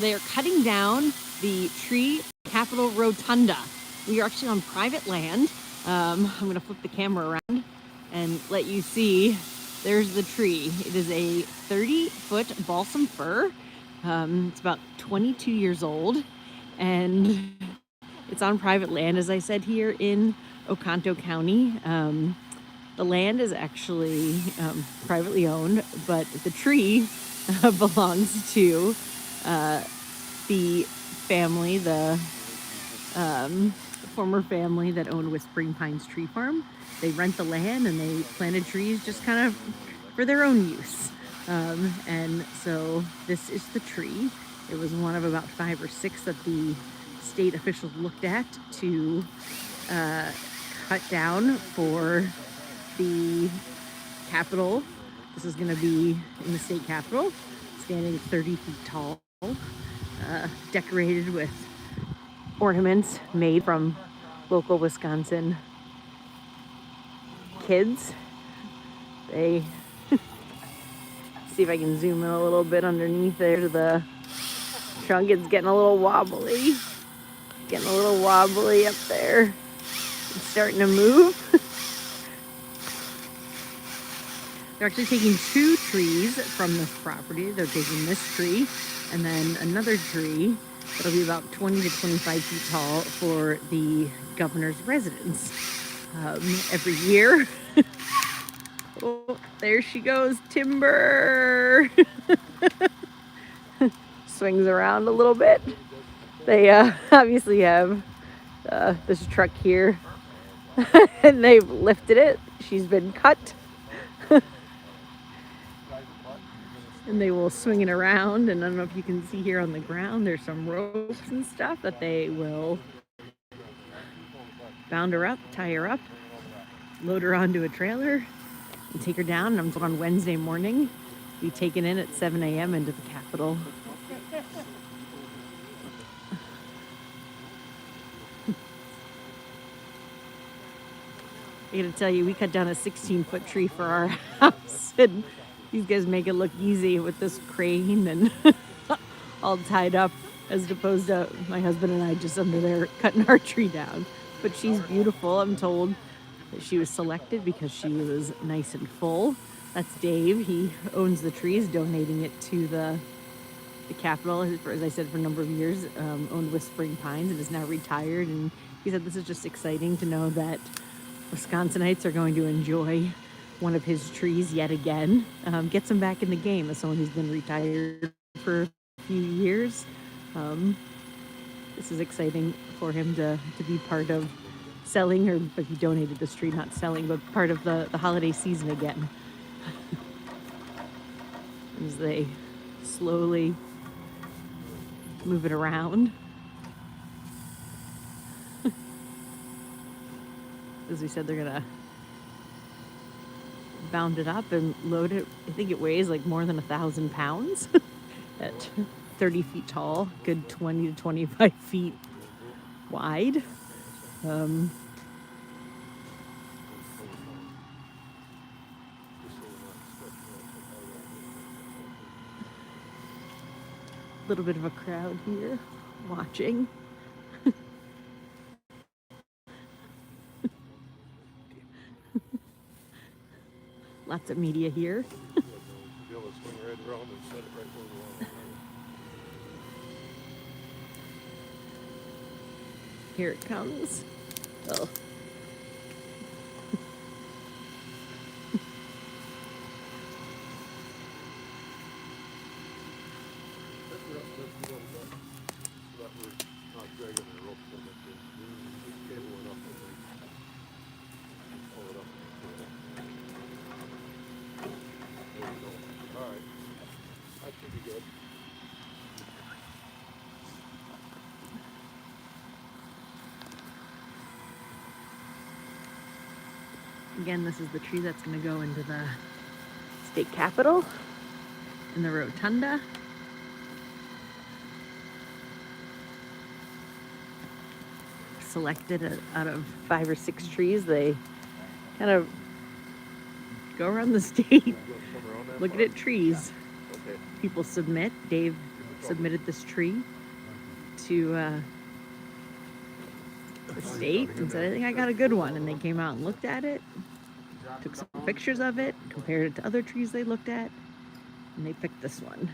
They are cutting down the tree Capitol Rotunda. We are actually on private land. I'm going to flip the camera around and let you see. There's the tree. It is a 30-foot balsam fir. It's about 22 years old, and it's on private land, as I said, here in Oconto County. The land is actually privately owned, but the tree belongs to the family, the former family that owned Whispering Pines Tree Farm. They rent the land and they planted trees just kind of for their own use. And so this is the tree. It was one of about 5 or 6 that the state officials looked at to cut down for the Capitol. This is going to be in the state capitol, standing 30 feet tall, decorated with ornaments made from local Wisconsin kids. They see if I can zoom in a little bit underneath there. The trunk is getting a little wobbly. Getting a little wobbly up there. It's starting to move. They're actually taking 2 trees from this property. They're taking this tree and then another tree that'll be about 20 to 25 feet tall for the governor's residence. Every year. Oh, there she goes, timber. Swings around a little bit. They obviously have this truck here and they've lifted it. She's been cut. And they will swing it around, and I don't know if you can see here on the ground, there's some ropes and stuff that they will bound her up, tie her up, load her onto a trailer, and take her down. And on Wednesday morning, be taken in at 7 a.m. into the Capitol. I gotta tell you, we cut down a 16-foot tree for our house, and these guys make it look easy with this crane and all tied up, as opposed to my husband and I just under there cutting our tree down. But she's beautiful. I'm told that she was selected because she was nice and full. That's Dave. He owns the trees, donating it to the Capitol. As I said, for a number of years, owned Whispering Pines and is now retired. And he said this is just exciting to know that Wisconsinites are going to enjoy one of his trees yet again. Gets him back in the game as someone who's been retired for a few years. This is exciting for him to be part of selling, or if he donated this tree, not selling, but part of the holiday season again. As they slowly move it around. As we said, they're gonna bound it up and load it. I think it weighs like more than 1,000 pounds at 30 feet tall, good 20 to 25 feet wide. Little bit of a crowd here watching. Lots of media here. Here it comes. Oh. Again, this is the tree that's going to go into the state capitol in the rotunda. Selected out of 5 or 6 trees. They kind of go around the state looking at trees. People submit. Dave submitted this tree to the state and said, I think I got a good one. And they came out and looked at it, took some pictures of it, compared it to other trees they looked at, and they picked this one.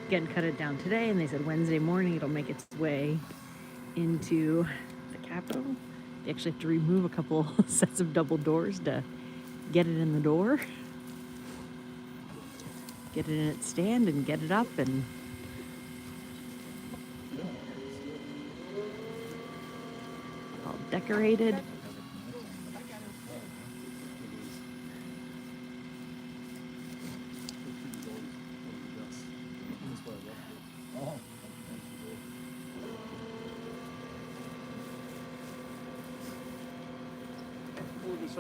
Again, cut it down today, and they said Wednesday morning it'll make its way into the Capitol. They actually have to remove a couple sets of double doors to get it in the door, get it in its stand, and get it up and all decorated.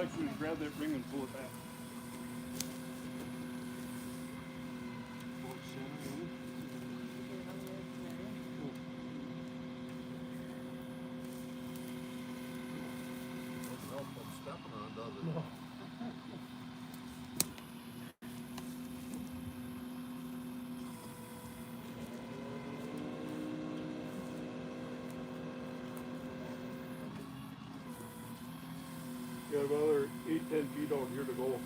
Actually grab that ring and pull it back. Got another 8-10 feet out here to go.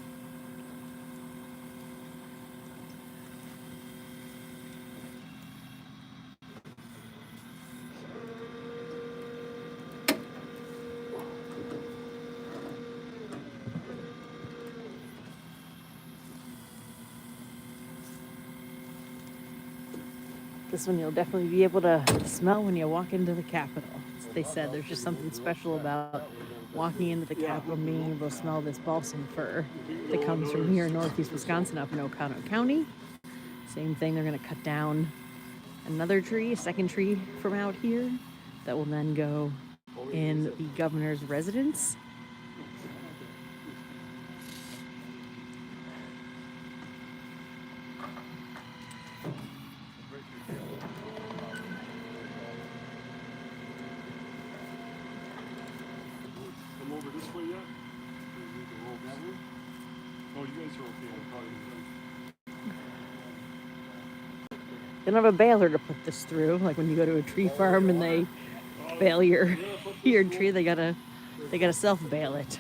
This one you'll definitely be able to smell when you walk into the Capitol. They said there's just something special about walking into the Capitol and being able to smell this balsam fir that comes from here in northeast Wisconsin up in Oconto County. Same thing, they're going to cut down another tree, a second tree from out here that will then go in the governor's residence. Over this way yet? Oh, you guys are okay. They don't have a baler to put this through, like when you go to a tree farm and they bale your tree, they gotta self bale it.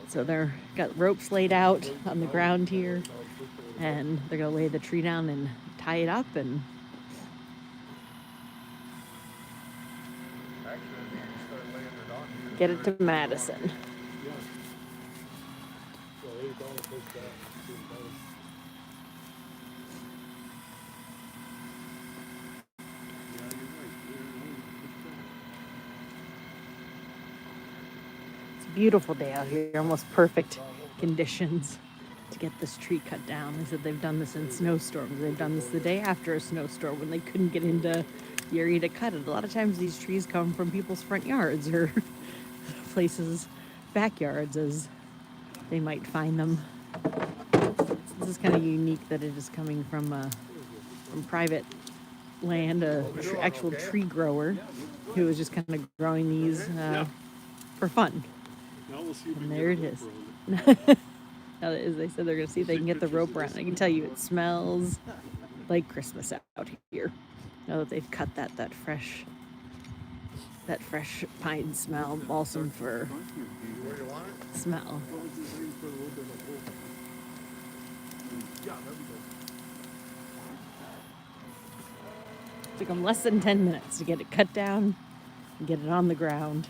So they're got ropes laid out on the ground here, and they're gonna lay the tree down and tie it up and get it to Madison. It's a beautiful day out here, almost perfect conditions to get this tree cut down. They said they've done this in snowstorms. They've done this the day after a snowstorm when they couldn't get into the area to cut it. A lot of times these trees come from people's front yards or places, backyards, as they might find them. This is kind of unique that it is coming from private land, actual tree grower who is just kind of growing these for fun. And there it is. Now, as they said, they're going to see if they can get the rope around. I can tell you it smells like Christmas out here. Now that they've cut that fresh pine smell, balsam fir smell. It took them less than 10 minutes to get it cut down and get it on the ground.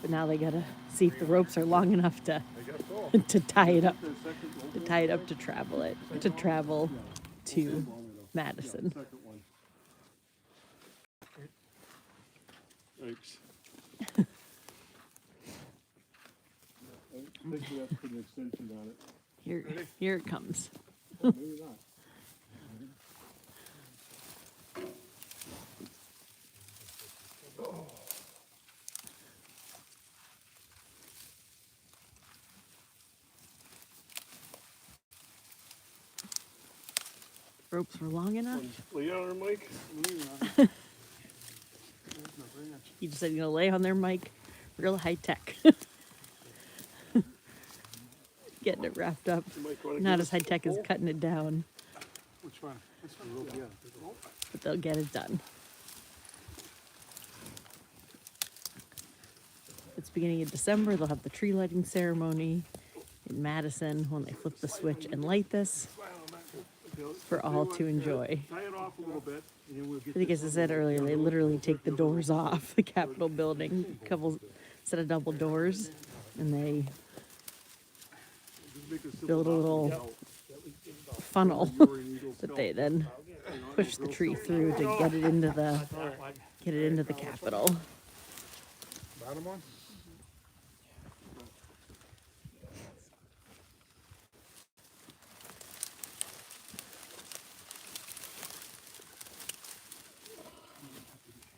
But now they gotta see if the ropes are long enough to tie it up, to travel to Madison. Thanks. I think we have to put an extension on it. Here it comes. Maybe not. Ropes were long enough. Lay on her mic. You just said you're gonna lay on their mic Real high tech. Getting it wrapped up. You might wanna Not give as us high a tech as pull. cutting it down, Which one? This one? Yeah. but they'll get it done. It's beginning of December. They'll have the tree lighting ceremony in Madison when they flip the switch and light this for all to enjoy. Tie it off a little bit, and then we'll I get think, this as I one said over earlier, here. they literally take the doors off the Capitol building, couple set of double doors, and they Just make a simple build a little funnel that they then push the tree through to get it into the Capitol. Bottom one?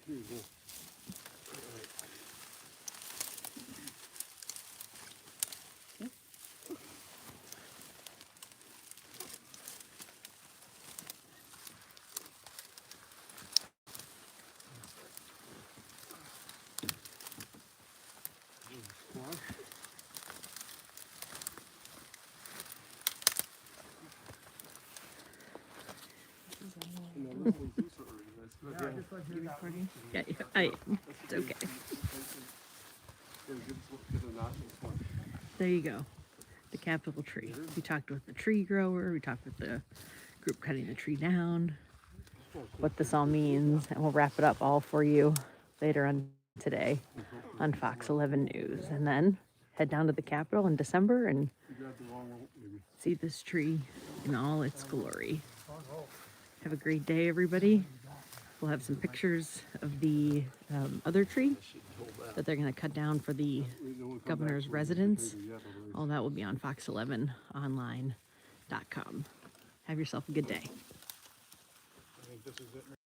Here you go. Yeah, it's okay. There you go. The Capitol tree. We talked with the tree grower. We talked with the group cutting the tree down. What this all means, and we'll wrap it up all for you later on today on Fox 11 News. And then head down to the Capitol in December and see this tree in all its glory. Have a great day, everybody. We'll have some pictures of the other tree that they're going to cut down for the governor's residence. All that will be on fox11online.com. Have yourself a good day. I think this is it.